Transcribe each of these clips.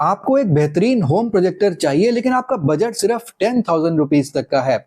आपको एक बेहतरीन होम प्रोजेक्टर चाहिए लेकिन आपका बजट सिर्फ 10,000 रुपीज तक का है।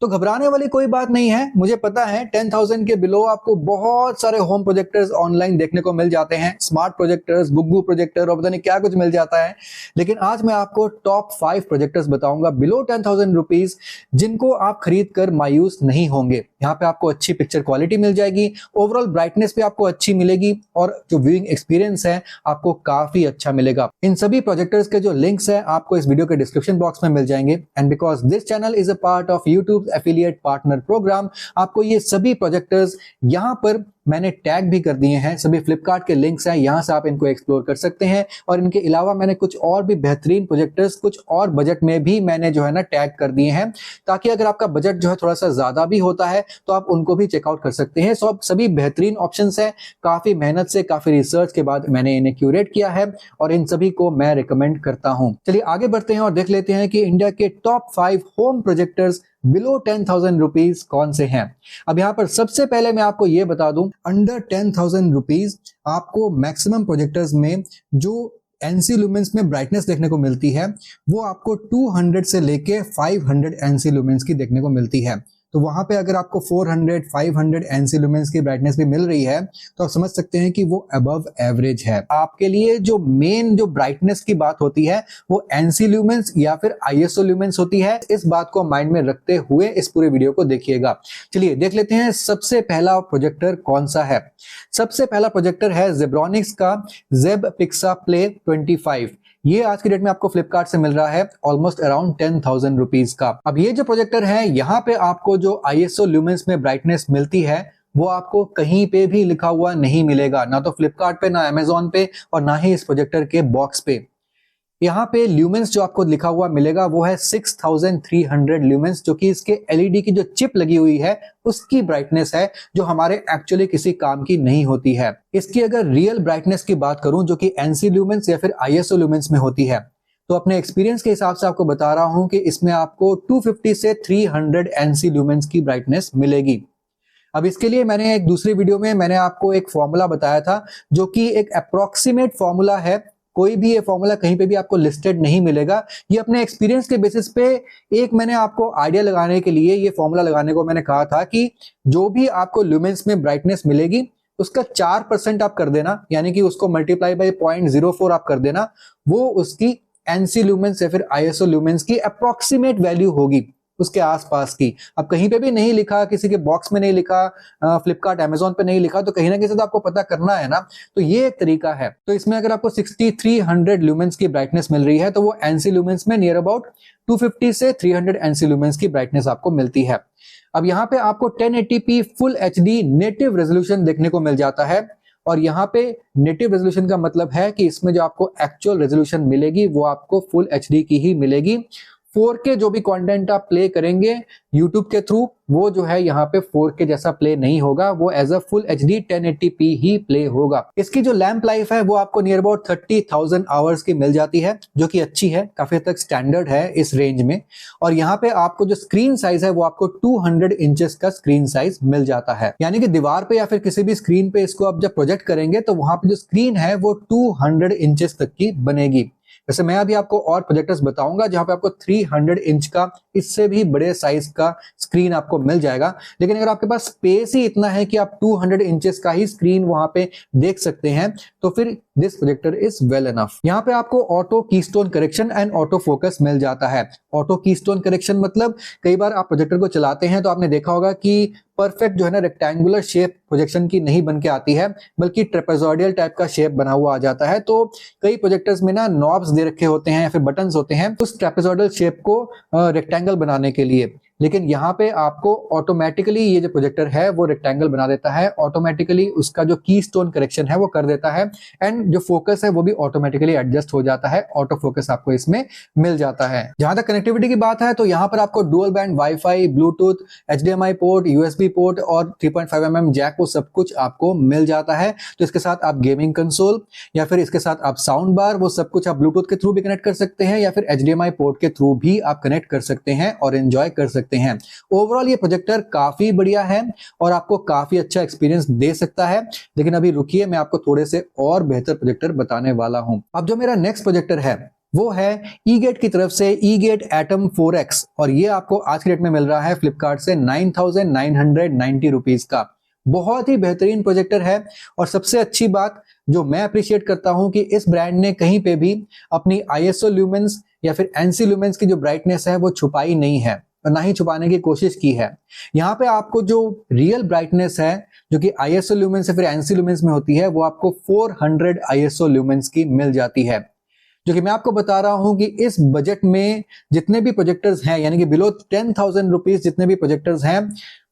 तो घबराने वाली कोई बात नहीं है। मुझे पता है 10,000 के बिलो आपको बहुत सारे होम प्रोजेक्टर्स ऑनलाइन देखने को मिल जाते हैं, स्मार्ट प्रोजेक्टर्स, गुग्गू प्रोजेक्टर और पता नहीं क्या कुछ मिल जाता है। लेकिन आज मैं आपको टॉप 5 प्रोजेक्टर्स बताऊंगा बिलो 10,000 रुपीज, जिनको आप खरीद कर मायूस नहीं होंगे। यहाँ पे आपको अच्छी पिक्चर क्वालिटी मिल जाएगी, ओवरऑल ब्राइटनेस भी आपको अच्छी मिलेगी और जो व्यूइंग एक्सपीरियंस है आपको काफी अच्छा मिलेगा। इन सभी प्रोजेक्टर्स के जो लिंक्स है आपको इस वीडियो के डिस्क्रिप्शन बॉक्स में मिल जाएंगे। And because this channel is a part of YouTube affiliate partner programme, आपको ये सभी प्रोजेक्टर्स यहां पर मैंने टैग भी कर दिए हैं। सभी फ्लिपकार्ट के लिंक्स हैं, यहां से आप इनको एक्सप्लोर कर सकते हैं। और इनके अलावा मैंने कुछ और भी बेहतरीन प्रोजेक्टर्स कुछ और बजट में भी मैंने जो है ना टैग कर दिए हैं, ताकि अगर आपका बजट जो है थोड़ा सा ज्यादा भी होता है तो आप उनको भी चेकआउट कर सकते हैं। सभी बेहतरीन ऑप्शंस हैं। काफी मेहनत से, काफी रिसर्च के बाद मैंने इन्हें क्यूरेट किया है और इन सभी को मैं रिकमेंड करता हूं। चलिए आगे बढ़ते हैं और देख लेते हैं कि इंडिया के top 5 home projectors below 10,000 rupees कौन से हैं। अब यहाँ पर सबसे पहले मैं आपको ये बता दूं, अंडर 10,000 रुपीज आपको मैक्सिमम प्रोजेक्टर्स में जो एनसी लुमेंस में ब्राइटनेस देखने को मिलती है वो आपको 200 से लेके 500 एनसी लुमेंस की देखने को मिलती है। तो वहां पे अगर आपको 400, 500 एनसी लुमेंस की ब्राइटनेस भी मिल रही है तो आप समझ सकते हैं कि वो अबव एवरेज है। आपके लिए जो मेन जो ब्राइटनेस की बात होती है वो एनसी लुमेंस या फिर आईएसओ लुमेंस होती है। इस बात को माइंड में रखते हुए इस पूरे वीडियो को देखिएगा। चलिए देख लेते हैं सबसे पहला प्रोजेक्टर कौन सा है। सबसे पहला प्रोजेक्टर है जेब्रॉनिक्स का जेब पिक्सा प्ले 25। ये आज की डेट में आपको फ्लिपकार्ट से मिल रहा है ऑलमोस्ट अराउंड 10,000 रुपीज का। अब ये जो प्रोजेक्टर है यहाँ पे आपको जो आईएसओ ल्यूमेंस में ब्राइटनेस मिलती है वो आपको कहीं पे भी लिखा हुआ नहीं मिलेगा, ना तो फ्लिपकार्ट पे, ना अमेजोन पे और ना ही इस प्रोजेक्टर के बॉक्स पे। यहाँ पे ल्यूमेंस जो आपको लिखा हुआ मिलेगा वो है 6300 ल्यूमेंस, जो कि इसके एलईडी की जो चिप लगी हुई है उसकी ब्राइटनेस है, जो हमारे एक्चुअली किसी काम की नहीं होती है। इसकी अगर रियल ब्राइटनेस की बात करूं जो कि एनसी ल्यूमेंस या फिर आईएसओ ल्यूमेंस में होती है, तो अपने एक्सपीरियंस के हिसाब से आपको बता रहा हूं कि इसमें आपको 250 से 300 एनसी ल्यूमेंस की ब्राइटनेस मिलेगी। अब इसके लिए मैंने एक दूसरी वीडियो में मैंने आपको एक फॉर्मूला बताया था जो कि एक अप्रोक्सीमेट फॉर्मूला है। कोई भी ये फॉर्मूला कहीं पे भी आपको लिस्टेड नहीं मिलेगा। ये अपने एक्सपीरियंस के बेसिस पे एक मैंने आपको आइडिया लगाने के लिए ये फॉर्मूला लगाने को मैंने कहा था कि जो भी आपको ल्यूमेंस में ब्राइटनेस मिलेगी उसका 4% आप कर देना, यानी कि उसको मल्टीप्लाई बाय 0.04 आप कर देना, वो उसकी एनसी ल्यूमेंस या फिर आईएसओ ल्यूमेंस की अप्रोक्सीमेट वैल्यू होगी, उसके आसपास की। अब कहीं पे भी नहीं लिखा, किसी के बॉक्स में नहीं लिखा, फ्लिपकार्ट अमेजोन पे नहीं लिखा, तो कहीं ना कहीं तो आपको पता करना है ना। तो ये एक तरीका है। तो इसमें अगर आपको 6300 ल्यूमेंस की ब्राइटनेस मिल रही है तो वो एनसी ल्यूमेंस में नियर अबाउट 250 से 300 एनसी ल्यूमेंस की ब्राइटनेस आपको मिलती है। अब यहाँ पे आपको 1080p full HD native resolution देखने को मिल जाता है। और यहाँ पे नेटिव रेजोल्यूशन का मतलब है कि इसमें जो आपको एक्चुअल रेजोल्यूशन मिलेगी वो आपको फुल एचडी की ही मिलेगी। 4K जो भी कंटेंट आप प्ले करेंगे YouTube के थ्रू वो जो है यहाँ पे 4K जैसा प्ले नहीं होगा, वो as a full HD 1080p ही प्ले होगा। इसकी जो लैंप लाइफ है वो आपको नियर अबाउट 30,000 आवर्स की मिल जाती है, जो कि अच्छी है, काफी हद तक स्टैंडर्ड है इस रेंज में। और यहाँ पे आपको जो स्क्रीन साइज है वो आपको 200 इंचेस का स्क्रीन साइज मिल जाता है, यानी कि दीवार पे या फिर किसी भी स्क्रीन पे इसको आप जब प्रोजेक्ट करेंगे तो वहां पे जो स्क्रीन है वो 200 इंचेस तक की बनेगी। वैसे मैं अभी आपको और प्रोजेक्टर्स बताऊंगा जहां पे आपको 300 इंच का इससे भी बड़े साइज का स्क्रीन आपको मिल जाएगा। लेकिन अगर आपके पास स्पेस ही इतना है कि आप 200 इंचेस का ही स्क्रीन वहां पे देख सकते हैं तो फिर this projector is well enough. यहाँ पे आपको auto keystone correction and auto focus मिल जाता है। ऑटो कीस्टोन करेक्शन मतलब कई बार आप प्रोजेक्टर को चलाते हैं तो आपने देखा होगा कि परफेक्ट जो है ना रेक्टेंगुलर शेप प्रोजेक्शन की नहीं बन के आती है, बल्कि ट्रेपेजोइडल टाइप का शेप बना हुआ आ जाता है। तो कई प्रोजेक्टर्स में ना नॉब्स दे रखे होते हैं या फिर बटन्स होते हैं उस ट्रेपेजोइडल शेप को रेक्टेंगल बनाने के लिए। लेकिन यहाँ पे आपको ऑटोमेटिकली ये जो प्रोजेक्टर है वो रेक्टेंगल बना देता है, ऑटोमेटिकली उसका जो की स्टोन करेक्शन है वो कर देता है, एंड जो फोकस है वो भी ऑटोमेटिकली एडजस्ट हो जाता है। ऑटो फोकस आपको इसमें मिल जाता है। जहां तक कनेक्टिविटी की बात है तो यहाँ पर आपको dual band wifi, Bluetooth, HDMI port, USB port और 3.5mm जैक वो सब कुछ आपको मिल जाता है। तो इसके साथ आप गेमिंग कंसोल या फिर इसके साथ आप साउंड बार वो सब कुछ आप ब्लूटूथ के थ्रू भी कनेक्ट कर सकते हैं या फिर HDMI पोर्ट के थ्रू भी आप कनेक्ट कर सकते हैं और एंजॉय कर सकते हैं। सकते हैं। ओवरऑल ये प्रोजेक्टर काफी बढ़िया है और आपको काफी अच्छा एक्सपीरियंस दे सकता है। लेकिन अभी रुकिए, मैं आपको थोड़े से और बेहतर प्रोजेक्टर बताने वाला हूं। अब जो मेरा नेक्स्ट प्रोजेक्टर है वो है ईगेट की तरफ से ईगेट एटम 4X, और ये आपको आज के डेट में मिल रहा है फ्लिपकार्ट से 9,990 रुपीज का। बहुत ही बेहतरीन प्रोजेक्टर है। और सबसे अच्छी बात जो मैं अप्रिशिएट करता हूं कि इस ब्रांड ने कहीं पे भी अपनी ISO ल्यूमेंस या फिर NC ल्यूमेंस की जो ब्राइटनेस है वो छुपाई नहीं है और ना ही छुपाने की कोशिश की है। यहाँ पे आपको जो रियल ब्राइटनेस है जो कि ISO ल्यूमेंस या फिर NC ल्यूमेंस में होती है वो आपको 400 ISO ल्यूमेंस की मिल जाती है, जो कि मैं आपको बता रहा हूं कि इस बजट में जितने भी प्रोजेक्टर्स हैं यानी कि बिलो 10,000 रुपीज जितने भी प्रोजेक्टर्स हैं,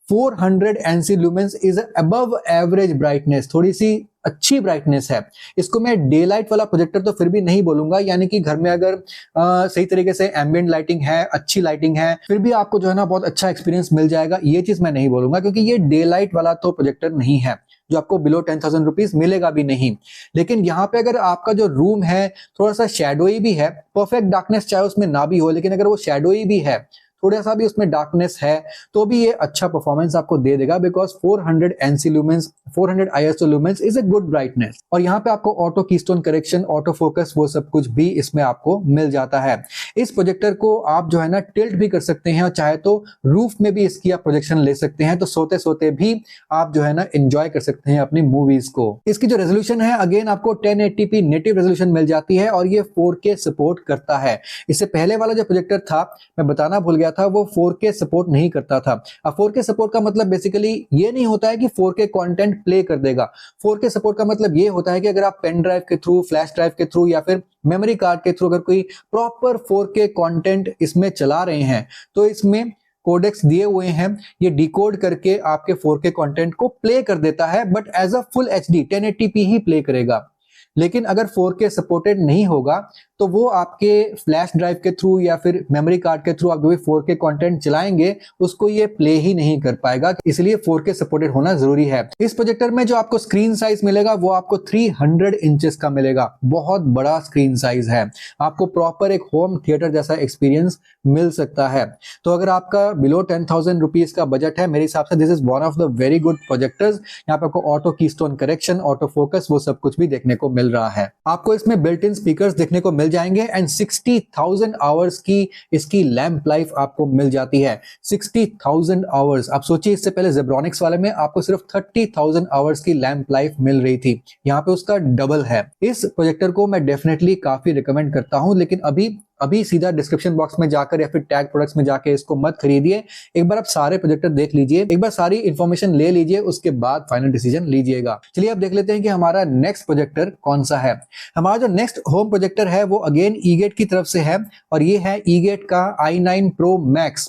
400 NC lumens is above average brightness, थोड़ी सी अच्छी ब्राइटनेस है। इसको मैं डे लाइट वाला प्रोजेक्टर तो फिर भी नहीं बोलूंगा, यानी कि घर में अगर सही तरीके से एम्बिएंट लाइटिंग है, अच्छी लाइटिंग है, फिर भी आपको जो है ना बहुत अच्छा एक्सपीरियंस मिल जाएगा, ये चीज मैं नहीं बोलूंगा, क्योंकि ये डे लाइट वाला तो प्रोजेक्टर नहीं है जो आपको बिलो 10,000 रुपीज मिलेगा भी नहीं। लेकिन यहाँ पे अगर आपका जो रूम है थोड़ा सा शेडोई भी है, परफेक्ट डार्कनेस चाहे उसमें ना भी हो, लेकिन अगर वो शेडोई भी है, थोड़ा सा भी उसमें डार्कनेस है, तो भी ये अच्छा परफॉर्मेंस आपको दे देगा, because 400 NC lumens 400 ISO lumens is a good brightness. और यहाँ पे आपको auto keystone correction, auto focus, वो सब कुछ भी इसमें आपको मिल जाता है। इस प्रोजेक्टर को आप जो है ना टिल्ट भी कर सकते हैं और चाहे तो रूफ में भी इसकी आप प्रोजेक्शन ले सकते हैं, तो सोते सोते भी आप जो है ना एंजॉय कर सकते हैं अपनी मूवीज को। इसकी जो रेजोल्यूशन है अगेन आपको 1080p नेटिव रेजोल्यूशन मिल जाती है और ये 4K सपोर्ट करता है। इससे पहले वाला जो प्रोजेक्टर था, मैं बताना भूल गया था, वो 4K सपोर्ट नहीं करता था। अब 4K सपोर्ट का मतलब बेसिकली ये नहीं होता है कि 4K कंटेंट प्ले कर देगा। 4K सपोर्ट का मतलब ये होता है कि अगर आप पेन ड्राइव के थ्रू, फ्लैश ड्राइव के थ्रू या फिर मेमोरी कार्ड के थ्रू अगर कोई प्रॉपर 4K कंटेंट इसमें चला रहे हैं, तो इसमें कोडेक्स दिए हुए हैं, ये डिकोड करके आपके 4K कंटेंट को प्ले कर देता है, but as a full HD 1080p ही प्ले करेगा। लेकिन अगर 4K सपोर्टेड नहीं होगा तो वो आपके फ्लैश ड्राइव के थ्रू या फिर मेमोरी कार्ड के थ्रू आप जो भी 4K कंटेंट चलाएंगे उसको ये प्ले ही नहीं कर पाएगा, इसलिए 4K सपोर्टेड होना जरूरी है। इस प्रोजेक्टर में जो आपको स्क्रीन साइज मिलेगा वो आपको 300 इंचेस का मिलेगा, बहुत बड़ा स्क्रीन साइज है, आपको प्रॉपर एक होम थिएटर जैसा एक्सपीरियंस मिल सकता है। तो अगर आपका बिलो 10,000 रुपीज का बजट है, मेरे हिसाब से this is one of the very good projectors. यहाँ पे आपको auto keystone correction, auto focus, वो सब कुछ भी देखने को मिल रहा है। आपको इसमें बिल्ट इन स्पीकर्स देखने को मिल जाएंगे एंड 60,000 आवर्स की इसकी लैंप लाइफ आपको मिल जाती है। 60,000 आवर्स, आप सोचिए इससे पहले जेब्रॉनिक्स वाले में आपको सिर्फ 30,000 आवर्स की लैंप लाइफ मिल रही थी, यहाँ पे उसका डबल है। इस प्रोजेक्टर को मैं डेफिनेटली काफी रिकमेंड करता हूं, लेकिन अभी सीधा डिस्क्रिप्शन बॉक्स में जाकर या फिर टैग प्रोडक्ट्स में जाके इसको मत खरीदिए। एक बार आप सारे प्रोजेक्टर देख लीजिए, एक बार सारी इंफॉर्मेशन ले लीजिए, उसके बाद फाइनल डिसीजन लीजिएगा। चलिए अब देख लेते हैं कि हमारा नेक्स्ट प्रोजेक्टर कौन सा है। हमारा जो नेक्स्ट होम प्रोजेक्टर है वो अगेन ईगेट की तरफ से है और ये है ईगेट का i9 Pro Max।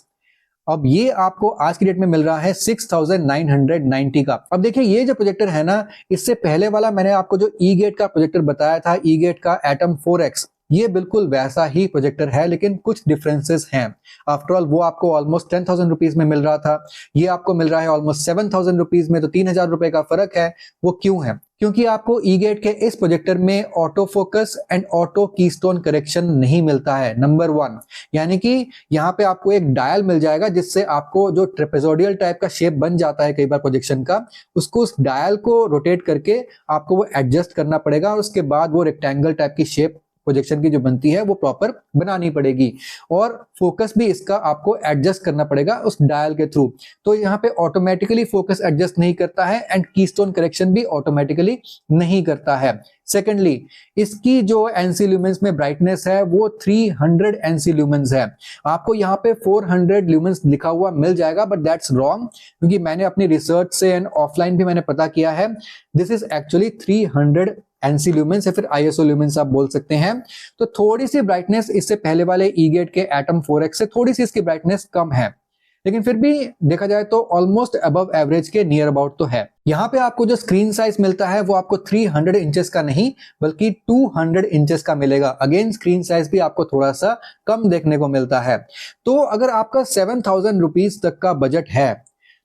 अब ये आपको आज की डेट में मिल रहा है 6,990 का। अब देखिए ये जो प्रोजेक्टर है ना, इससे पहले वाला मैंने आपको जो ईगेट का प्रोजेक्टर बताया था, ईगेट का एटम 4X, ये बिल्कुल वैसा ही प्रोजेक्टर है, लेकिन कुछ डिफरेंसेस हैं। आफ्टर ऑल वो आपको ऑलमोस्ट 10,000 रुपीज में मिल रहा था, ये आपको मिल रहा है ऑलमोस्ट 7,000 रुपीज में, तो 3,000 रुपए का फर्क है। वो क्यों है? क्योंकि आपको ईगेट के इस प्रोजेक्टर में auto focus and auto keystone correction नहीं मिलता है, नंबर 1। यानी कि यहाँ पे आपको एक डायल मिल जाएगा जिससे आपको जो ट्रेपेजोडियल टाइप का शेप बन जाता है कई बार प्रोजेक्शन का, उसको उस डायल को रोटेट करके आपको वो एडजस्ट करना पड़ेगा और उसके बाद वो रेक्टेंगल टाइप की शेप प्रोजेक्शन की जो बनती है वो प्रॉपर बनानी पड़ेगी और फोकस भी इसका आपको एडजस्ट करना पड़ेगा उस डायल के थ्रू। तो यहाँ पे ऑटोमेटिकली फोकस एडजस्ट नहीं करता है एंड कीस्टोन करेक्शन भी ऑटोमेटिकली नहीं करता है। सेकेंडली, इसकी जो NC ल्यूमेंस में ब्राइटनेस है वो 300 NC ल्यूमेंस है। आपको यहाँ पे 400 ल्यूमेंस लिखा हुआ मिल जाएगा, बट दैट्स रॉन्ग, क्योंकि मैंने अपनी रिसर्च से एंड ऑफलाइन भी मैंने पता किया है, this is actually 300 NC lumens या फिर ISO ल्यूमेंस आप बोल सकते हैं। तो थोड़ी सी ब्राइटनेस इससे पहले वाले ईगेट के एटम 4X से थोड़ी सी इसकी ब्राइटनेस कम है, लेकिन फिर भी देखा जाए तो ऑलमोस्ट अबव एवरेज के नियर अबाउट तो है। यहाँ पे आपको जो स्क्रीन साइज मिलता है वो आपको 300 इंचेस का नहीं बल्कि 200 इंचेस का मिलेगा। अगेन स्क्रीन साइज भी आपको थोड़ा सा कम देखने को मिलता है। तो अगर आपका 7,000 रुपीज तक का बजट है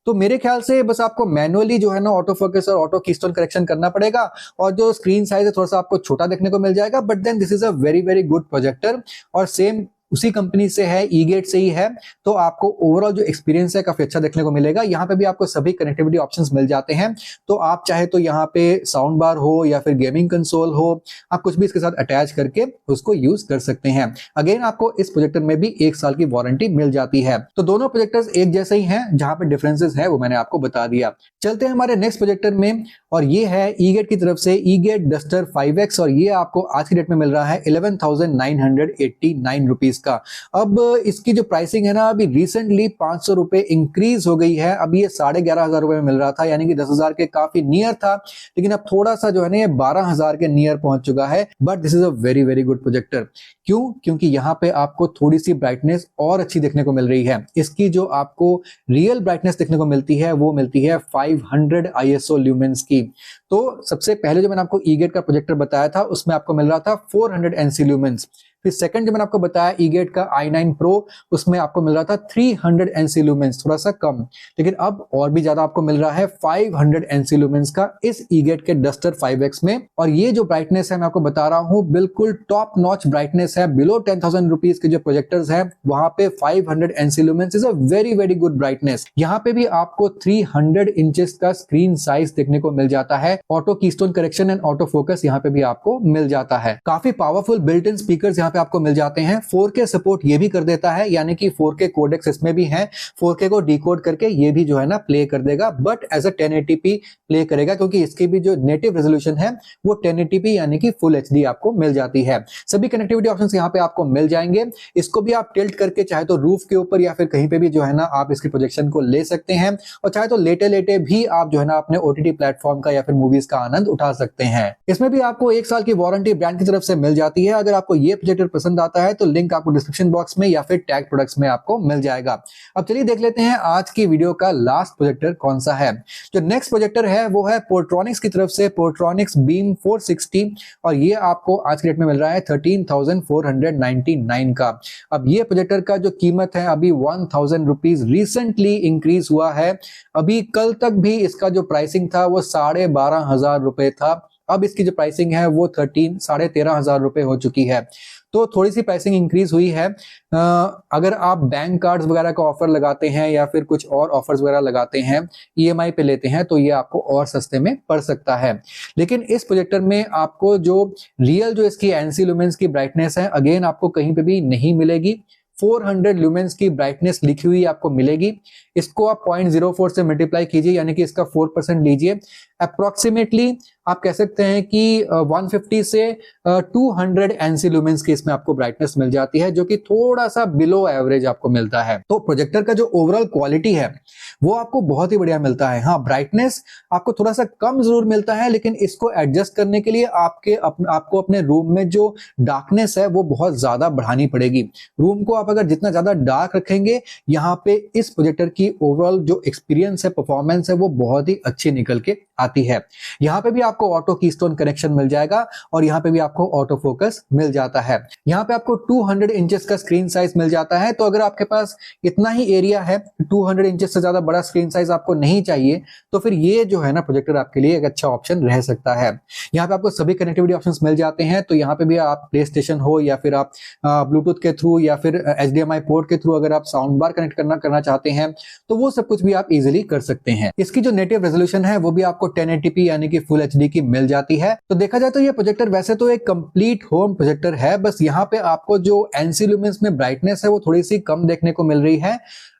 तो मेरे ख्याल से बस आपको मैनुअली जो है ना ऑटो फोकस और ऑटो कीस्टोन करेक्शन करना पड़ेगा और जो स्क्रीन साइज है थोड़ा सा आपको छोटा देखने को मिल जाएगा, but then this is a very very good projector और सेम उसी कंपनी से है, ईगेट से ही है, तो आपको ओवरऑल जो एक्सपीरियंस है काफी अच्छा देखने को मिलेगा। यहाँ पे भी आपको सभी कनेक्टिविटी ऑप्शंस मिल जाते हैं, तो आप चाहे तो यहाँ पे साउंड बार हो या फिर गेमिंग कंसोल हो, आप कुछ भी इसके साथ अटैच करके उसको यूज कर सकते हैं। अगेन आपको इस प्रोजेक्टर में भी 1 साल की वारंटी मिल जाती है। तो दोनों प्रोजेक्टर्स एक जैसे ही हैं, जहां पे डिफरेंसेस है वो मैंने आपको बता दिया। चलते हैं हमारे नेक्स्ट प्रोजेक्टर में, और ये है ईगेट की तरफ से ईगेट डस्टर 5X, और ये आपको आज की डेट में मिल रहा है 11,989 रुपीज का। अब इसकी जो प्राइसिंग है ना, अभी रिसेंटली 500 रुपए इंक्रीज हो गई है। अब ये 11,500 रुपए में मिल रहा था, यानी कि 10,000 के काफी नियर था, लेकिन अब थोड़ा सा जो है ना ये 12,000 के नियर पहुंच चुका है। But this is a very very good projector. क्यों? क्योंकि यहाँ पे आपको थोड़ी सी ब्राइटनेस और अच्छी देखने को मिल रही है। इसकी जो आपको रियल ब्राइटनेस देखने को मिलती है वो मिलती है 500 ISO ल्यूमेंस की। तो सबसे पहले जो मैंने आपको ईगेट का प्रोजेक्टर बताया था उसमें आपको मिल रहा था 400 NC ल्यूमेंस। फिर सेकंड जो मैंने आपको बताया ईगेट का i9 Pro, उसमें आपको मिल रहा था 300 NC ल्यूमेंस, थोड़ा सा कम। लेकिन अब और भी ज्यादा आपको मिल रहा है 500 NC ल्यूमेंस का इस ईगेट के डस्टर 5X में। और ये जो ब्राइटनेस है मैं आपको बता रहा हूं, बिल्कुल टॉप नॉच ब्राइटनेस है। बिलो 10,000 रुपीज के जो प्रोजेक्टर्स हैं वहां पे 500 NC lumens is a very very good brightness. यहाँ पे भी आपको 300 इंचेस का स्क्रीन साइज देखने को मिल जाता है। Auto keystone correction and auto focus यहाँ पे भी आपको मिल जाता है। काफी पावरफुल बिल्ट इन स्पीकर्स पे आपको मिल जाते हैं। 4K सपोर्ट ये भी कर देता है, यानी कि 4K कोडेक्स इसमें भी है। 4K को डिकोड करके ये भी जो है ना प्ले कर देगा, but as a 1080p play करेगा, क्योंकि इसकी भी जो नेटिव रेजोल्यूशन है वो 1080p यानी कि फुल HD आपको मिल जाती है। सभी कनेक्टिविटी ऑप्शंस यहाँ पे आपको मिल जाएंगे। इसको भी आप टिल्ट करके चाहे तो रूफ के ऊपर या फिर कहीं पे भी जो है ना आप इसकी प्रोजेक्शन को ले सकते हैं, और चाहे तो लेटे लेटे भी आप जो है ना अपने OTT प्लेटफॉर्म का या फिर मूवीज का आनंद उठा सकते हैं। इसमें भी आपको 1 साल की वारंटी ब्रांड की तरफ से मिल जाती है। अगर आपको ये प्रोजेक्टर पसंद आता है तो लिंक आपको डिस्क्रिप्शन बॉक्स में या फिर टैग प्रोडक्ट्स में आपको मिल जाएगा। अब चलिए देख लेते हैं आज की वीडियो का लास्ट प्रोजेक्टर कौन सा है। जो नेक्स्ट प्रोजेक्टर है वो है पोर्ट्रॉनिक्स की तरफ से पोर्ट्रॉनिक्स बीम 460, और ये आपको आज के डेट में मिल रहा है 13,499 का। अब ये प्रोजेक्टर का जो कीमत है अभी 1,000 रुपीज रिसेंटली इंक्रीज हुआ है। अभी कल तक भी इसका जो प्राइसिंग था वो 12,500 रुपए था। अब इसकी जो प्राइसिंग है वो 13,500 रुपए हो चुकी है। तो थोड़ी सी प्राइसिंग इंक्रीज हुई है। अगर आप बैंक कार्ड्स वगैरह का ऑफर लगाते हैं या फिर कुछ और ऑफर्स वगैरह लगाते हैं, EMI पे लेते हैं, तो ये आपको और सस्ते में पड़ सकता है। लेकिन इस प्रोजेक्टर में आपको जो रियल जो इसकी NC ल्यूमेंस की ब्राइटनेस है अगेन आपको कहीं पे भी नहीं मिलेगी। 400 ल्यूमेंस की ब्राइटनेस लिखी हुई आपको मिलेगी। इसको आप 0.04 से मल्टीप्लाई कीजिए, यानी कि इसका 4% लीजिए। अप्रोक्सीमेटली आप कह सकते हैं कि 150 से 200 NC ल्यूमेंस की इसमें आपको ब्राइटनेस मिल जाती है, जो कि थोड़ा सा बिलो एवरेज आपको मिलता है। तो प्रोजेक्टर का जो ओवरऑल क्वालिटी है वो आपको बहुत ही बढ़िया मिलता है। हाँ, ब्राइटनेस आपको थोड़ा सा कम जरूर मिलता है, लेकिन इसको एडजस्ट करने के लिए आपको अपने रूम में जो डार्कनेस है वो बहुत ज्यादा बढ़ानी पड़ेगी। रूम को आप अगर जितना ज्यादा डार्क रखेंगे, यहाँ पे इस प्रोजेक्टर की ओवरऑल जो एक्सपीरियंस है, परफॉर्मेंस है, वो बहुत ही अच्छी निकल के आती है। यहाँ पे भी आपको ऑटो कीस्टोन कनेक्शन मिल जाएगा, और यहाँ पे भी आपको ऑटो फोकस मिल जाता है। यहाँ पे आपको 200 इंचेस का स्क्रीन साइज मिल जाता है। तो अगर आपके पास इतना ही एरिया है, 200 इंचेस से ज्यादा बड़ा स्क्रीन साइज आपको नहीं चाहिए, तो फिर ये जो है ना प्रोजेक्टर आपके लिए एक अच्छा ऑप्शन रह सकता है। यहाँ पे आपको सभी कनेक्टिविटी ऑप्शंस मिल जाते हैं। तो यहाँ पे भी आप प्ले स्टेशन हो या फिर आप ब्लूटूथ के थ्रू या फिर HDMI पोर्ट के थ्रू अगर आप साउंड बार कनेक्ट करना चाहते हैं तो वो सब कुछ भी आप इजिली कर सकते हैं। इसकी जो नेटिव रेजोल्यूशन है वो भी आपको 1080p यानी कि फुल HD की मिल जाती है। तो देखा जाए तो ये प्रोजेक्टर वैसे तो एक कंप्लीट होम प्रोजेक्टर है, बस यहाँ पे आपको जो NC ल्यूमेंस में ब्राइटनेस है वो थोड़ी सी कम देखने को मिल रही है।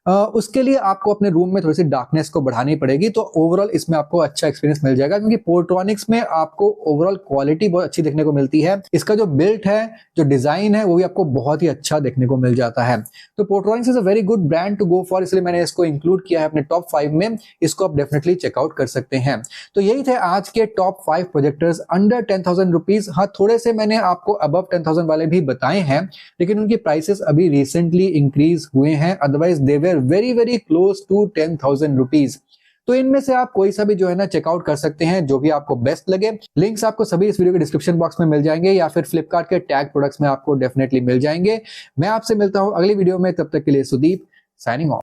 उसके लिए आपको अपने रूम में थोड़ी सी डार्कनेस को बढ़ानी पड़ेगी। तो ओवरऑल इसमें आपको अच्छा एक्सपीरियंस मिल जाएगा, क्योंकि पोर्ट्रॉनिक्स में आपको ओवरऑल क्वालिटी बहुत अच्छी देखने को मिलती है। इसका जो बिल्ट है, जो डिजाइन है, वो भी आपको बहुत ही अच्छा देखने को मिल जाता है। तो Portronics is a very good brand to go for, इसलिए मैंने इसको इंक्लूड किया है अपने टॉप 5 में। इसको आप डेफिनेटली चेकआउट कर सकते हैं। तो यही थे आज के टॉप 5 प्रोजेक्टर्स अंडर 10,000 रुपीज। हाँ, थोड़े से मैंने आपको अबव 10,000 वाले भी बताए हैं, लेकिन उनकी प्राइसेस अभी रिसेंटली इंक्रीज हुए हैं। Otherwise they were very very close to 10,000 rupees. तो इनमें से आप कोई सा भी जो है ना चेकआउट कर सकते हैं, जो भी आपको बेस्ट लगे। लिंक्स आपको सभी इस वीडियो के डिस्क्रिप्शन बॉक्स में मिल जाएंगे, या फिर फ्लिपकार्ट के टैग प्रोडक्ट्स में आपको डेफिनेटली मिल जाएंगे। मैं आपसे मिलता हूं अगली वीडियो में, तब तक के लिए सुदीप साइनिंग ऑफ।